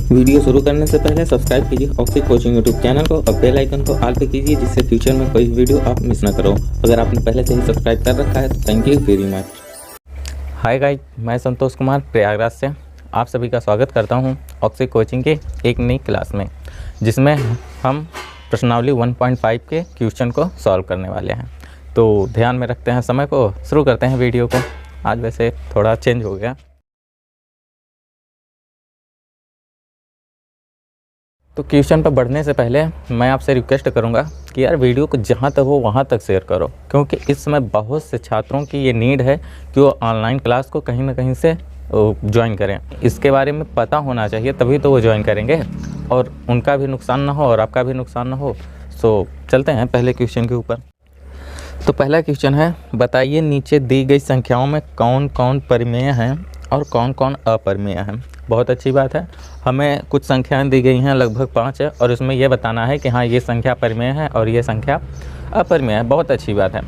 Video शुरू करने से पहले सब्सक्राइब कीजिए ऑक्सी कोचिंग यूट्यूब चैनल को और बेल आइकन को ऑल पे कीजिए, जिससे फ्यूचर में कोई वीडियो आप मिस ना करो। अगर आपने पहले से ही सब्सक्राइब कर रखा है तो thank you very much. Hi guys, मैं संतोष कुमार प्रयागराज से आप सभी का स्वागत करता हूं ऑक्सी कोचिंग के एक नई क्लास में, जिसमें हम प्रश्नावली 1.5 के क्वेश्चन को सॉल्व करने वाले हैं। तो ध्यान में रखते हैं समय को, शुरू करते हैं वीडियो को। आज वैसे थोड़ा चेंज हो गया। तो क्वेश्चन पर बढ़ने से पहले मैं आपसे रिक्वेस्ट करूंगा कि यार वीडियो को जहां तक हो वहां तक शेयर करो, क्योंकि इस समय बहुत से छात्रों की ये नीड है कि वो ऑनलाइन क्लास को कहीं ना कहीं से ज्वाइन करें। इसके बारे में पता होना चाहिए, तभी तो वो ज्वाइन करेंगे और उनका भी नुकसान ना हो और आपका भी नुकसान ना हो। सो चलते हैं पहले क्वेश्चन के ऊपर। तो पहला क्वेश्चन है, बताइए नीचे दी गई संख्याओं में कौन कौन परिमेय हैं और कौन कौन अपरिमेय हैं। बहुत अच्छी बात है, हमें कुछ संख्याएं दी गई हैं, लगभग 5 है, और इसमें यह बताना है कि हाँ ये संख्या परिमेय है और ये संख्या अपरिमेय है। बहुत अच्छी बात है।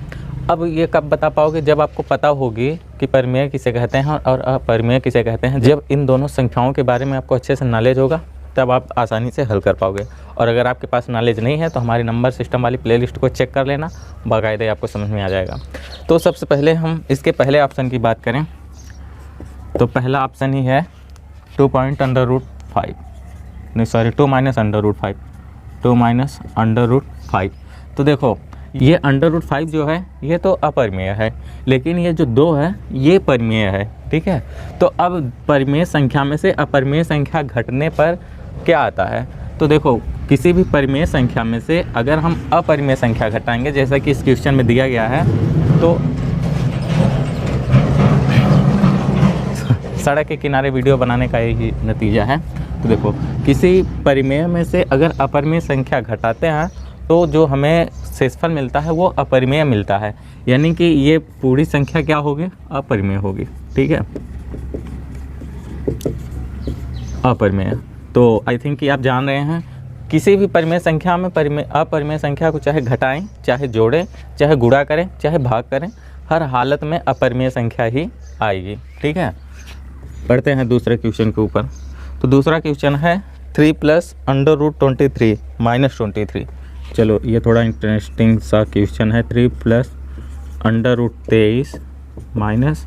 अब ये कब बता पाओगे? जब आपको पता होगी कि परिमेय किसे कहते हैं और अपरिमेय किसे कहते हैं। जब इन दोनों संख्याओं के बारे में आपको अच्छे से नॉलेज होगा तब आप आसानी से हल कर पाओगे। और अगर आपके पास नॉलेज नहीं है तो हमारी नंबर सिस्टम वाली प्लेलिस्ट को चेक कर लेना, बाकायदे आपको समझ में आ जाएगा। तो सबसे पहले हम इसके पहले ऑप्शन की बात करें तो पहला ऑप्शन ही है 2 माइनस अंडर रूट 5। तो देखो ये अंडर रूट 5 जो है ये तो अपरिमेय है, लेकिन ये जो 2 है ये परिमेय है। ठीक है, तो अब परिमेय संख्या में से अपरिमेय संख्या घटने पर क्या आता है? तो देखो किसी भी परिमेय संख्या में से अगर हम अपरिमेय संख्या घटाएंगे, जैसा कि इस क्वेश्चन में दिया गया है, तो सड़क के किनारे वीडियो बनाने का यही नतीजा है। तो देखो किसी परिमेय में से अगर अपरिमेय संख्या घटाते हैं तो जो हमें शेषफल मिलता है वो अपरिमेय मिलता है, यानी कि ये पूरी संख्या क्या होगी? अपरिमेय होगी। ठीक है, अपरिमेय। तो आई थिंक कि आप जान रहे हैं किसी भी परिमेय संख्या में अपरिमेय संख्या को चाहे घटाएं, चाहे जोड़ें, चाहे गुणा करें, चाहे भाग करें, हर हालत में अपरिमेय संख्या ही आएगी। ठीक है, पढ़ते हैं दूसरे क्वेश्चन के ऊपर। तो दूसरा क्वेश्चन है 3 + अंडर रूट 23 - 23। चलो ये थोड़ा इंटरेस्टिंग सा क्वेश्चन है। 3 + अंडर रूट 23 माइनस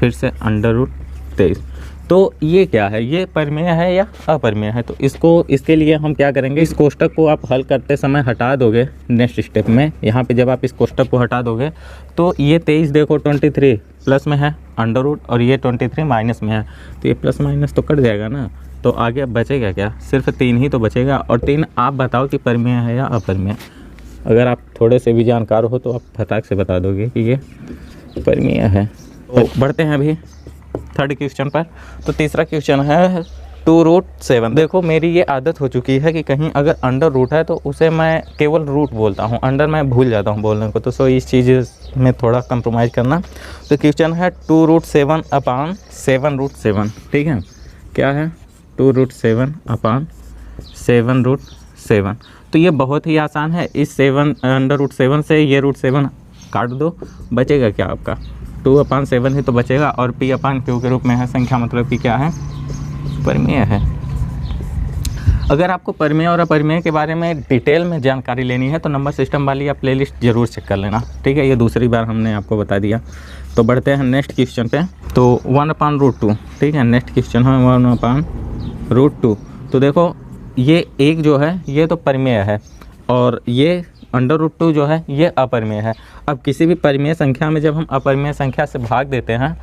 फिर से अंडर रूट 23। तो ये क्या है? ये परिमेय है या अपरिमेय है? तो इसके लिए हम क्या करेंगे, इस कोष्टक को आप हल करते समय हटा दोगे नेक्स्ट स्टेप में। यहाँ पे जब आप इस कोष्टक को हटा दोगे तो ये 23 देखो 23 प्लस में है अंडर रूट और ये 23 माइनस में है, तो ये प्लस माइनस तो कट जाएगा ना। तो आगे अब बचेगा क्या? सिर्फ 3 ही तो बचेगा। और 3 आप बताओ कि परिमेय है या अपरिमेय। अगर आप थोड़े से भी जानकार हो तो आप फटाक से बता दोगे कि ये परिमेय है। तो बढ़ते हैं अभी थर्ड क्वेश्चन पर। तो तीसरा क्वेश्चन है 2√7। देखो मेरी ये आदत हो चुकी है कि कहीं अगर अंडर रूट है तो उसे मैं केवल रूट बोलता हूँ, अंडर मैं भूल जाता हूँ बोलने को। तो सो इस चीज़ में थोड़ा कंप्रोमाइज़ करना। तो क्वेश्चन है 2√7/7√7। ठीक है, क्या है? 2√7/7√7। तो ये बहुत ही आसान है। इस अंडर रूट 7 से ये √7 काट दो, बचेगा क्या आपका? 2/7 ही तो बचेगा, और p/q के रूप में है संख्या, मतलब कि क्या है? परिमेय है। अगर आपको परिमेय और अपरिमेय के बारे में डिटेल में जानकारी लेनी है तो नंबर सिस्टम वाली आप प्लेलिस्ट जरूर चेक कर लेना। ठीक है, ये दूसरी बार हमने आपको बता दिया। तो बढ़ते हैं नेक्स्ट क्वेश्चन पे। तो 1/√2। ठीक है, नेक्स्ट क्वेश्चन है 1/√2। तो देखो ये एक जो है ये तो परिमेय है और ये अंडर रूट 2 जो है ये अपरिमेय है। अब किसी भी परिमेय संख्या में जब हम अपरिमेय संख्या से भाग देते हैं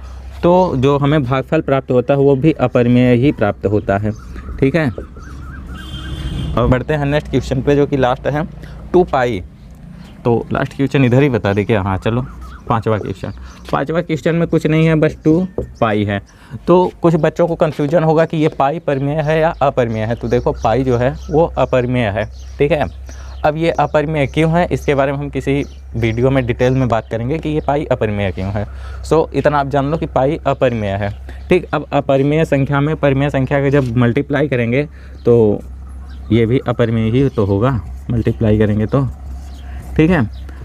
तो जो हमें भागफल प्राप्त होता है वो भी अपरिमेय ही प्राप्त होता है। ठीक है, अब बढ़ते हैं नेक्स्ट क्वेश्चन पे जो कि लास्ट है 2π। तो लास्ट क्वेश्चन इधर ही बता दे क्या? हाँ चलो, पांचवा क्वेश्चन में कुछ नहीं है, बस 2π है। तो कुछ बच्चों को कन्फ्यूजन होगा कि ये पाई परिमेय है या अपरिमेय है। तो देखो पाई जो है वो अपरिमेय है। ठीक है, अब ये अपरिमेय क्यों है इसके बारे में हम किसी वीडियो में डिटेल में बात करेंगे कि ये पाई अपरिमेय क्यों है। सो इतना आप जान लो कि पाई अपरिमेय है। ठीक, अब अपरिमेय संख्या में परिमेय संख्या का जब मल्टीप्लाई करेंगे तो ये भी अपरिमेय ही तो होगा, मल्टीप्लाई करेंगे तो। ठीक है,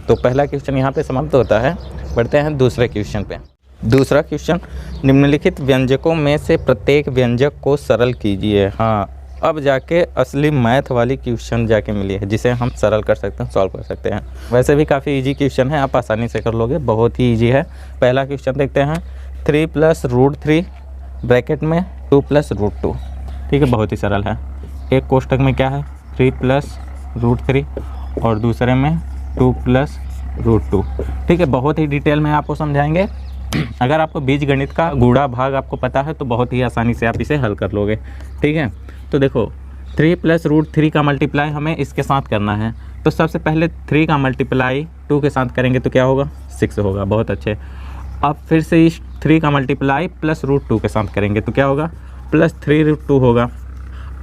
तो पहला क्वेश्चन यहाँ पे समाप्त होता है। बढ़ते हैं दूसरे क्वेश्चन पे। दूसरा क्वेश्चन, निम्नलिखित व्यंजकों में से प्रत्येक व्यंजक को सरल कीजिए। हाँ, अब जाके असली मैथ वाली क्वेश्चन जाके मिली है, जिसे हम सरल कर सकते हैं, सॉल्व कर सकते हैं। वैसे भी काफ़ी इजी क्वेश्चन है, आप आसानी से कर लोगे, बहुत ही इजी है। पहला क्वेश्चन देखते हैं, 3 + √3 ब्रैकेट में 2 + √2। ठीक है, बहुत ही सरल है। एक कोष्टक में क्या है 3 + √3 और दूसरे में 2 + √2। ठीक है, बहुत ही डिटेल में आपको समझाएंगे। अगर आपको बीजगणित का गूढ़ा भाग आपको पता है तो बहुत ही आसानी से आप इसे हल कर लोगे। ठीक है, तो देखो 3 + √3 का मल्टीप्लाई हमें इसके साथ करना है, तो सबसे पहले 3 का मल्टीप्लाई 2 के साथ करेंगे तो क्या होगा 6 होगा। बहुत अच्छे। अब फिर से इस 3 का मल्टीप्लाई + √2 के साथ करेंगे तो क्या होगा +3√2 होगा।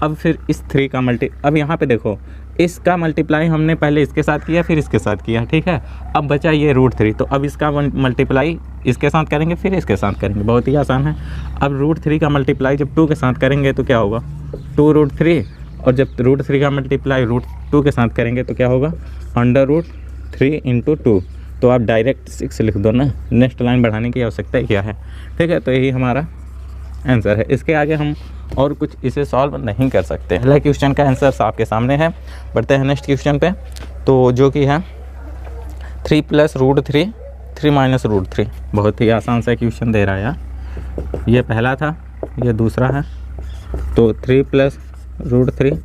अब फिर इस 3 का अब यहाँ पे देखो इसका मल्टीप्लाई हमने पहले इसके साथ किया फिर इसके साथ किया। ठीक है, अब बचा ये √3, तो अब इसका मल्टीप्लाई इसके साथ करेंगे फिर इसके साथ करेंगे, बहुत ही आसान है। अब √3 का मल्टीप्लाई जब 2 के साथ करेंगे तो क्या होगा 2√3, और जब √3 का मल्टीप्लाई √2 के साथ करेंगे तो क्या होगा √3 × 2। तो आप डायरेक्ट 6 लिख दो ना, नेक्स्ट लाइन बढ़ाने की आवश्यकता क्या है। ठीक है, तो यही हमारा आंसर है। इसके आगे हम और कुछ इसे सॉल्व नहीं कर सकते। पहला क्वेश्चन का आंसर आपके सामने है। बढ़ते हैं नेक्स्ट क्वेश्चन पे, तो जो कि है 3 + √3 3 - √3। बहुत ही आसान सा क्वेश्चन दे रहा है यार। ये पहला था, ये दूसरा है। तो 3 + √3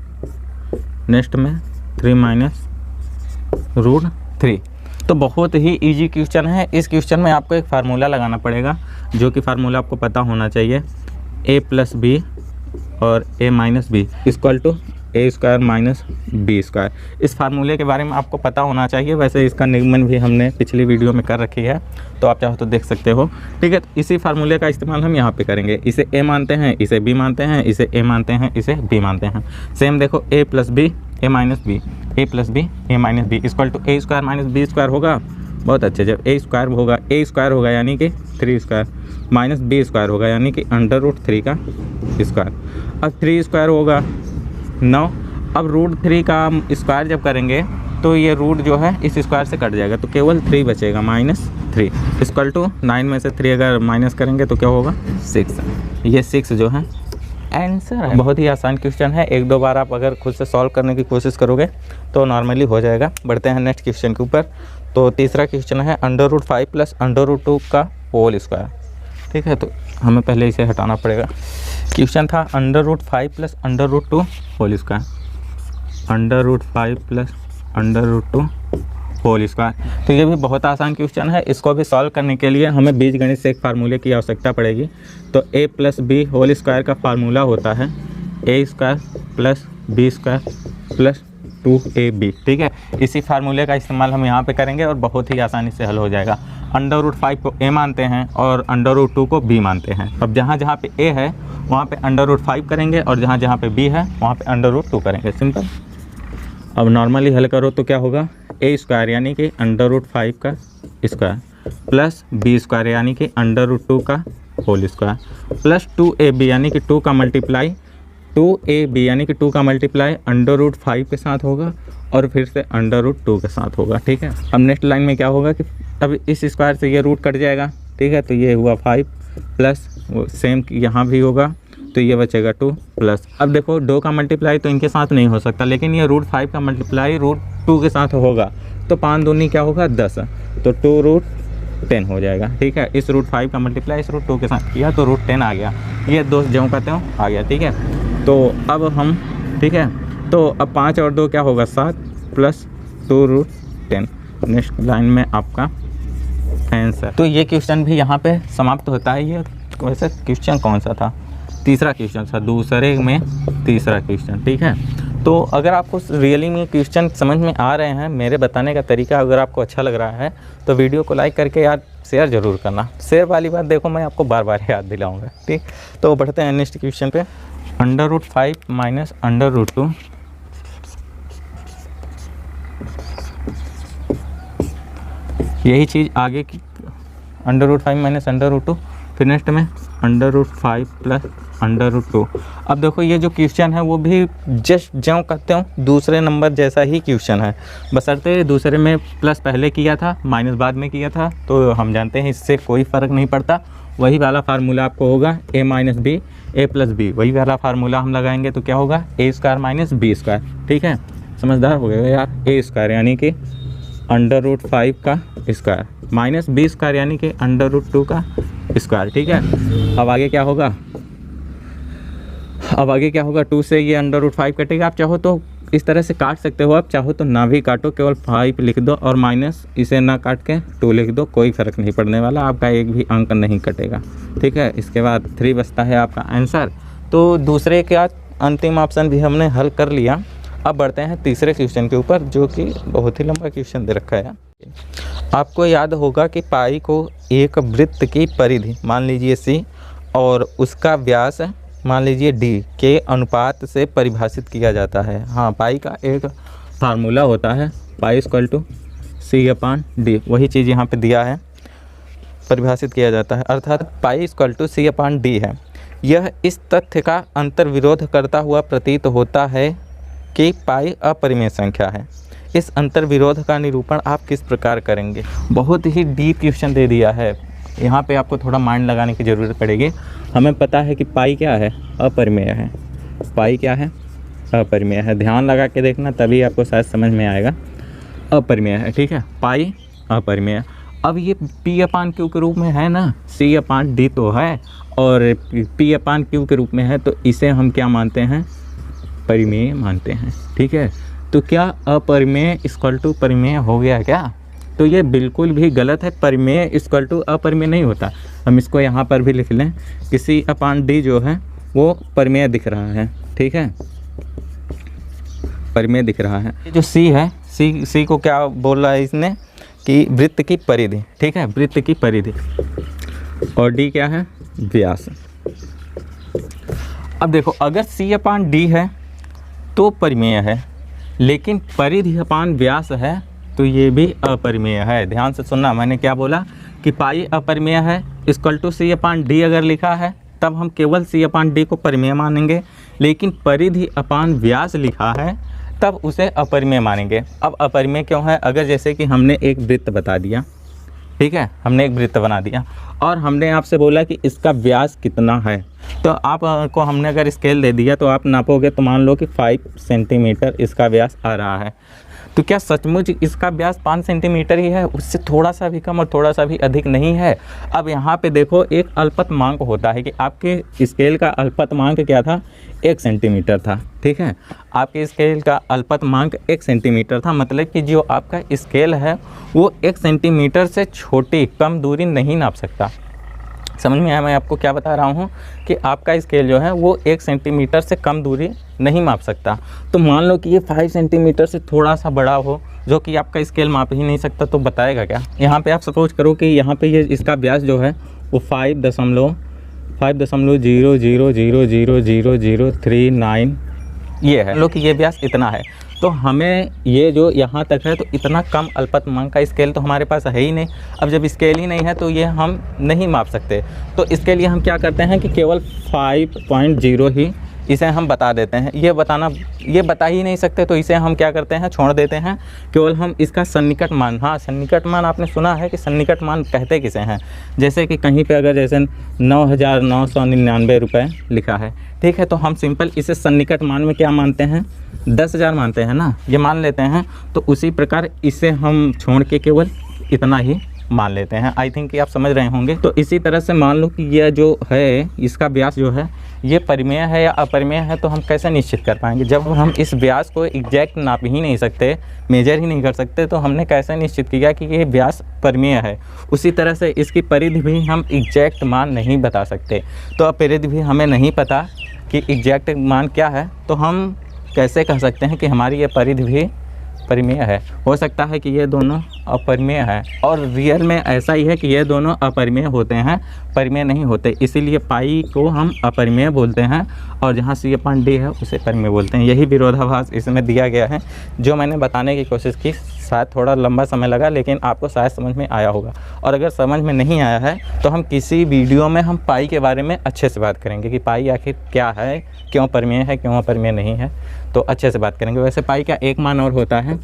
नेक्स्ट में 3 - √3। तो बहुत ही इजी क्वेश्चन है। इस क्वेश्चन में आपको एक फार्मूला लगाना पड़ेगा, जो कि फार्मूला आपको पता होना चाहिए, a + b और a - b = a² - b²। इस फार्मूले के बारे में आपको पता होना चाहिए। वैसे इसका निगमन भी हमने पिछली वीडियो में कर रखी है, तो आप चाहो तो देख सकते हो। ठीक है, तो इसी फार्मूले का इस्तेमाल हम यहाँ पे करेंगे। इसे a मानते हैं, इसे b मानते हैं, इसे a मानते हैं, इसे b मानते हैं। सेम देखो a + b a - b, a + b a - b = a² - b² होगा। बहुत अच्छे। जब a² होगा यानी कि 3² - b² होगा यानी कि √3 का स्क्वायर। अब 3² होगा 9। अब √3 का स्क्वायर जब करेंगे तो ये रूट जो है इस स्क्वायर से कट जाएगा, तो केवल 3 बचेगा -3 = 9 में से 3 अगर माइनस करेंगे तो क्या होगा 6। ये 6 जो है आंसर है। बहुत ही आसान क्वेश्चन है, 1-2 बार आप अगर खुद से सॉल्व करने की कोशिश करोगे तो नॉर्मली हो जाएगा। बढ़ते हैं नेक्स्ट क्वेश्चन के ऊपर। तो तीसरा क्वेश्चन है √5 + √2 का होल स्क्वायर। ठीक है, तो हमें पहले इसे हटाना पड़ेगा। क्वेश्चन था √5 + √2 होल स्क्वायर, √5 + √2 होल स्क्वायर। तो ये भी बहुत आसान क्वेश्चन है। इसको भी सॉल्व करने के लिए हमें बीजगणित से एक फार्मूले की आवश्यकता पड़ेगी। तो a + b होल स्क्वायर का फार्मूला होता है a² + b² + 2ab। ठीक है, इसी फार्मूले का इस्तेमाल हम यहाँ पे करेंगे और बहुत ही आसानी से हल हो जाएगा। √5 को a मानते हैं और √2 को b मानते हैं। अब जहाँ जहाँ पे a है वहाँ पे √5 करेंगे और जहाँ जहाँ पे b है वहाँ पे √2 करेंगे। सिंपल। अब नॉर्मली हल करो तो क्या होगा a² यानी कि √5 का स्क्वायर प्लस b² यानी कि √2 का होल स्क्वायर प्लस 2ab यानी कि 2 का मल्टीप्लाई 2ab यानी कि 2 का मल्टीप्लाई √5 के साथ होगा और फिर से √2 के साथ होगा। ठीक है, अब नेक्स्ट लाइन में क्या होगा कि अब इस स्क्वायर से ये रूट कट जाएगा। ठीक है, तो ये हुआ 5 प्लस सेम यहाँ भी होगा तो ये बचेगा 2 प्लस। अब देखो 2 का मल्टीप्लाई तो इनके साथ नहीं हो सकता, लेकिन ये √5 का मल्टीप्लाई √2 के साथ होगा, तो 5 दूनी क्या होगा 10, तो 2√10 हो जाएगा। ठीक है, इस √5 का मल्टीप्लाई इस √2 के साथ किया तो √10 आ गया। ये दो जो कहते हो आ गया। ठीक है, तो अब हम ठीक है, तो अब 5 और 2 क्या होगा 7 प्लस 2√10। नेक्स्ट लाइन में आपका आंसर। तो ये क्वेश्चन भी यहाँ पे समाप्त होता है। ये वैसे क्वेश्चन कौन सा था, तीसरा क्वेश्चन था, दूसरे में तीसरा क्वेश्चन। ठीक है, तो अगर आपको रियली में क्वेश्चन समझ में आ रहे हैं, मेरे बताने का तरीका अगर आपको अच्छा लग रहा है तो वीडियो को लाइक करके यार शेयर ज़रूर करना। शेयर वाली बात देखो मैं आपको बार बार याद दिलाऊंगा। ठीक, तो बढ़ते हैं नेक्स्ट क्वेश्चन पे। √5 - √2 यही चीज़ आगे की √5 - √2, फिर नेक्स्ट में √5 + √2। अब देखो ये जो क्वेश्चन है वो भी जस्ट जो कहते हो दूसरे नंबर जैसा ही क्वेश्चन है, बशर्ते दूसरे में प्लस पहले किया था माइनस बाद में किया था, तो हम जानते हैं इससे कोई फ़र्क नहीं पड़ता। वही वाला फार्मूला आपको होगा a - b A plus B, वही वाला फार्मूला हम लगाएंगे तो क्या होगा A square minus B square. ठीक है, समझदार हो गए यार। ए स्क्वायर यानी कि √5 का स्क्वायर माइनस बी स्क्वायर यानी कि √2 का स्क्वायर। ठीक है, अब आगे क्या होगा, अब आगे क्या होगा, 2 से ये √5 कटेगा। आप चाहो तो इस तरह से काट सकते हो, आप चाहो तो ना भी काटो, केवल 5 लिख दो और माइनस इसे ना काट के 2 लिख दो, कोई फ़र्क नहीं पड़ने वाला, आपका एक भी अंक नहीं कटेगा। ठीक है, इसके बाद 3 बचता है आपका आंसर। तो दूसरे का अंतिम ऑप्शन भी हमने हल कर लिया। अब बढ़ते हैं तीसरे क्वेश्चन के ऊपर, जो कि बहुत ही लंबा क्वेश्चन दे रखा है। आपको याद होगा कि पाई को एक वृत्त की परिधि मान लीजिए सी और उसका व्यास मान लीजिए डी के अनुपात से परिभाषित किया जाता है। हाँ, पाई का एक फार्मूला होता है, पाई इक्वल टू C/D, वही चीज़ यहाँ पे दिया है, परिभाषित किया जाता है, अर्थात पाई इक्वल टू C/D है। यह इस तथ्य का अंतर्विरोध करता हुआ प्रतीत होता है कि पाई अपरिमेय संख्या है। इस अंतर्विरोध का निरूपण आप किस प्रकार करेंगे? बहुत ही डीप क्वेश्चन दे दिया है, यहाँ पे आपको थोड़ा माइंड लगाने की ज़रूरत पड़ेगी। हमें पता है कि पाई क्या है, अपरिमेय है। पाई क्या है, अपरिमेय है। ध्यान लगा के देखना, तभी आपको शायद समझ में आएगा। अपरिमेय है, ठीक है, पाई अपरिमेय। अब ये P/Q के रूप में है ना, C/D तो है और P/Q के रूप में है, तो इसे हम क्या मानते हैं, परिमेय मानते हैं। ठीक है, तो क्या अपरिमेय इक्वल टू परिमेय हो गया क्या? तो ये बिल्कुल भी गलत है, परिमेय इक्वल टू अपरिमेय नहीं होता। हम इसको यहाँ पर भी लिख लें कि C/D जो है वो परिमेय दिख रहा है। ठीक है, परिमेय दिख रहा है। जो C है, C को क्या बोल रहा है इसने कि वृत्त की परिधि। ठीक है, वृत्त की परिधि, और D क्या है, व्यास। अब देखो, अगर C/D है तो परिमेय है, लेकिन परिधि अपान व्यास है तो ये भी अपरिमेय है। ध्यान से सुनना, मैंने क्या बोला कि पाई अपरिमेय है, इक्वल टू C/D अगर लिखा है तब हम केवल C/D को परिमेय मानेंगे, लेकिन परिधि अपान व्यास लिखा है तब उसे अपरिमेय मानेंगे। अब अपरिमेय क्यों है? अगर जैसे कि हमने एक वृत्त बता दिया, ठीक है, हमने एक वृत्त बना दिया और हमने आपसे बोला कि इसका व्यास कितना है, तो आपको हमने अगर स्केल दे दिया तो आप नापोगे तो मान लो कि 5 सेंटीमीटर इसका व्यास आ रहा है। तो क्या सचमुच इसका व्यास 5 सेंटीमीटर ही है? उससे थोड़ा सा भी कम और थोड़ा सा भी अधिक नहीं है। अब यहाँ पे देखो, एक अल्पतमांक होता है कि आपके स्केल का अल्पतमांक क्या था, 1 सेंटीमीटर था। ठीक है, आपके स्केल का अल्पतमांक 1 सेंटीमीटर था, मतलब कि जो आपका स्केल है वो 1 सेंटीमीटर से छोटी कम दूरी नहीं नाप सकता। समझ में आया मैं आपको क्या बता रहा हूँ कि आपका स्केल जो है वो 1 सेंटीमीटर से कम दूरी नहीं माप सकता। तो मान लो कि ये 5 सेंटीमीटर से थोड़ा सा बड़ा हो, जो कि आपका स्केल माप ही नहीं सकता, तो बताएगा क्या? यहाँ पे आप सपोज करो कि यहाँ पे ये इसका व्यास जो है वो 5.000000039 ये है, लो कि ये व्यास इतना है। तो हमें ये जो यहाँ तक है, तो इतना कम अल्पतमांक का स्केल तो हमारे पास है ही नहीं। अब जब स्केल ही नहीं है तो ये हम नहीं माप सकते, तो इसके लिए हम क्या करते हैं कि केवल 5.0 ही इसे हम बता देते हैं। ये बता ही नहीं सकते, तो इसे हम क्या करते हैं, छोड़ देते हैं। केवल हम इसका सन्निकट मान, हाँ सन्निकट मान आपने सुना है कि सन्निकट मान कहते किसे हैं? जैसे कि कहीं पे अगर जैसे 9,999 रुपये लिखा है, ठीक है, तो हम सिंपल इसे सन्निकट मान में क्या मानते हैं, 10,000 मानते हैं ना, ये मान लेते हैं। तो उसी प्रकार इसे हम छोड़ के केवल इतना ही मान लेते हैं। आई थिंक कि आप समझ रहे होंगे। तो इसी तरह से मान लो कि यह जो है इसका व्यास जो है ये परिमेय है या अपरिमेय है, तो हम कैसे निश्चित कर पाएंगे? जब हम इस व्यास को एग्जैक्ट नाप ही नहीं सकते, मेजर ही नहीं कर सकते, तो हमने कैसे निश्चित किया कि ये व्यास परिमेय है? उसी तरह से इसकी परिधि भी हम एग्जैक्ट मान नहीं बता सकते। तो परिधि भी हमें नहीं पता कि एग्जैक्ट मान क्या है, तो हम कैसे कह सकते हैं कि हमारी ये परिधि भी परिमेय है? हो सकता है कि ये दोनों अपरिमेय है, और रियल में ऐसा ही है कि ये दोनों अपरिमेय होते हैं, परिमेय नहीं होते। इसीलिए पाई को हम अपरिमेय बोलते हैं और जहाँ C/D है उसे परिमेय बोलते हैं। यही विरोधाभास इसमें दिया गया है, जो मैंने बताने की कोशिश की। शायद थोड़ा लंबा समय लगा, लेकिन आपको शायद समझ में आया होगा। और अगर समझ में नहीं आया है तो हम किसी वीडियो में हम पाई के बारे में अच्छे से बात करेंगे कि पाई आखिर क्या है, क्यों परिमेय है, क्यों अपरिमेय नहीं है, तो अच्छे से बात करेंगे। वैसे पाई का एक मान और होता है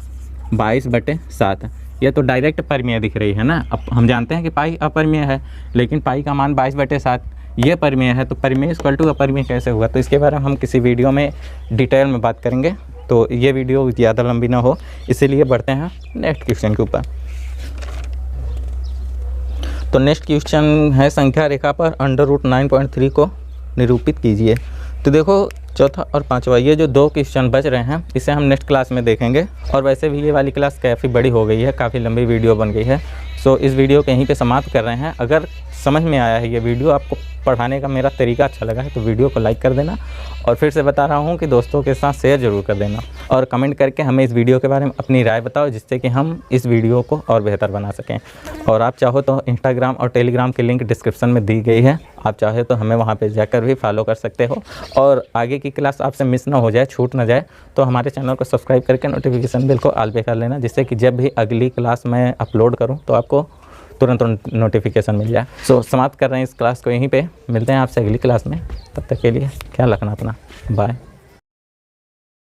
22/7। ये तो डायरेक्ट परिमेय दिख रही है ना। अब हम जानते हैं कि पाई अपरिमेय है, लेकिन पाई का मान 22/7, ये परिमेय है, तो परिमेय इक्वल टू अपरिमेय कैसे होगा, तो इसके बारे में हम किसी वीडियो में डिटेल में बात करेंगे। तो ये वीडियो ज़्यादा लंबी ना हो, इसीलिए बढ़ते हैं नेक्स्ट क्वेश्चन के ऊपर। तो नेक्स्ट क्वेश्चन है संख्या रेखा पर √9.3 को निरूपित कीजिए। तो देखो चौथा और पांचवा ये जो 2 क्वेश्चन बच रहे हैं इसे हम नेक्स्ट क्लास में देखेंगे। और वैसे भी ये वाली क्लास काफ़ी बड़ी हो गई है, काफ़ी लंबी वीडियो बन गई है। सो इस वीडियो को यहीं पे समाप्त कर रहे हैं। अगर समझ में आया है ये वीडियो, आपको पढ़ाने का मेरा तरीका अच्छा लगा है, तो वीडियो को लाइक कर देना। और फिर से बता रहा हूँ कि दोस्तों के साथ शेयर ज़रूर कर देना, और कमेंट करके हमें इस वीडियो के बारे में अपनी राय बताओ, जिससे कि हम इस वीडियो को और बेहतर बना सकें। और आप चाहो तो इंस्टाग्राम और टेलीग्राम की लिंक डिस्क्रिप्शन में दी गई है, आप चाहे तो हमें वहाँ पर जाकर भी फॉलो कर सकते हो। और आगे की क्लास आपसे मिस ना हो जाए, छूट ना जाए, तो हमारे चैनल को सब्सक्राइब करके नोटिफिकेशन बेल को ऑल पे कर लेना, जिससे कि जब भी अगली क्लास मैं अपलोड करूँ तो आपको तुरंत नोटिफिकेशन मिल जाए। सो समाप्त कर रहे हैं इस क्लास को यहीं पे, मिलते हैं आपसे अगली क्लास में। तब तक के लिए ख्याल रखना अपना, बाय।